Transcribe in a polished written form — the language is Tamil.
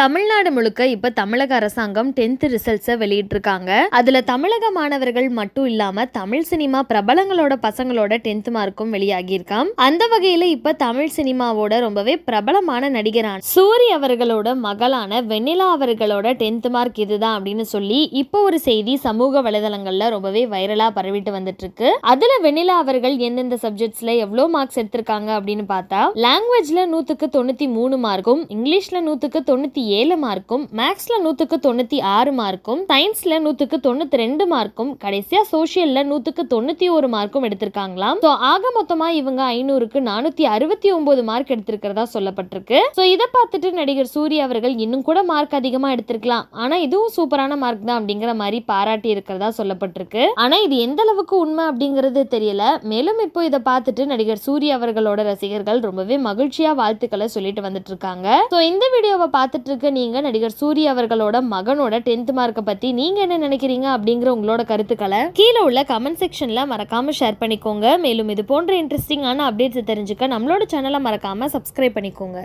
தமிழ்நாடு முழுக்க இப்ப தமிழக அரசாங்கம் 10th ரிசல்ட்ஸை வெளியிட்டிருக்காங்க. அதுல தமிழக மாணவர்கள் மட்டும் இல்லாம தமிழ் சினிமா பிரபலங்களோட பசங்களோட 10th மார்க்கும் வெளியாகியிருக்காம். அந்த வகையில இப்ப தமிழ் சினிமாவோட ரொம்பவே பிரபலமான நடிகரான சூரி அவர்களோட மகளான வெண்ணிலா அவர்களோட 10th மார்க் இதுதான் அப்படின்னு சொல்லி இப்போ ஒரு செய்தி சமூக வலைதளங்கள்ல ரொம்பவே வைரலா பரவிட்டு வந்துட்டு இருக்கு. அதுல வெண்ணிலா அவர்கள் எந்தெந்த சப்ஜெக்ட்ஸ்ல எவ்வளவு மார்க்ஸ் எடுத்திருக்காங்க அப்படின்னு பார்த்தா, லாங்குவேஜ்ல 100க்கு 93 மார்க்கும், இங்கிலீஷ்ல 100க்கு 97 மார்க்கும், மேக்ஸ்ல 100க்கு 96 மார்க்கும், சயின்ஸ்ல 100க்கு 92 மார்க்கும், கடைசியா சோஷியல்ல 100க்கு 91 மார்க்கும் எடுத்திருக்காங்களாம். சோ ஆக மொத்தமா இவங்க 500க்கு 469 மார்க் எடுத்திருக்கிறதா சொல்லப்பட்டிருக்கு. சோ இத பார்த்துட்டு நடிகர் சூர்யா அவர்கள் இன்னும் கூட மார்க் அதிகமா எடுத்திருக்கலாம், ஆனா இதுவும் சூப்பரான மார்க் தான் அப்படிங்கிற மாதிரி பாராட்டி இருக்கிறதா சொல்லப்பட்டிருக்கு. ஆனா இது எந்த அளவுக்கு உண்மை அப்படிங்கிறது தெரியல. மேலும் இப்போ இதை பார்த்துட்டு நடிகர் சூர்யா அவர்களோட ரசிகர்கள் ரொம்பவே மகிழ்ச்சியா வாழ்த்துக்களை சொல்லிட்டு வந்துட்டு இருக்காங்க. சோ இந்த வீடியோவை பார்த்துட்டு நீங்க நடிகர் சூர்யா அவர்களோட மகனோட 10th மார்க்க பத்தி நீங்க என்ன நினைக்கிறீங்க அப்படிங்கிற உங்களோட கருத்துக்களை கீழே உள்ள கமெண்ட் செக்ஷன்ல மறக்காம ஷேர் பண்ணிக்கோங்க. மேலும் இது போன்ற இன்ட்ரெஸ்டிங்கான அப்டேட்ஸ் தெரிஞ்சுக்க நம்மளோட சேனலை மறக்காம சப்ஸ்கிரைப் பண்ணிக்கோங்க.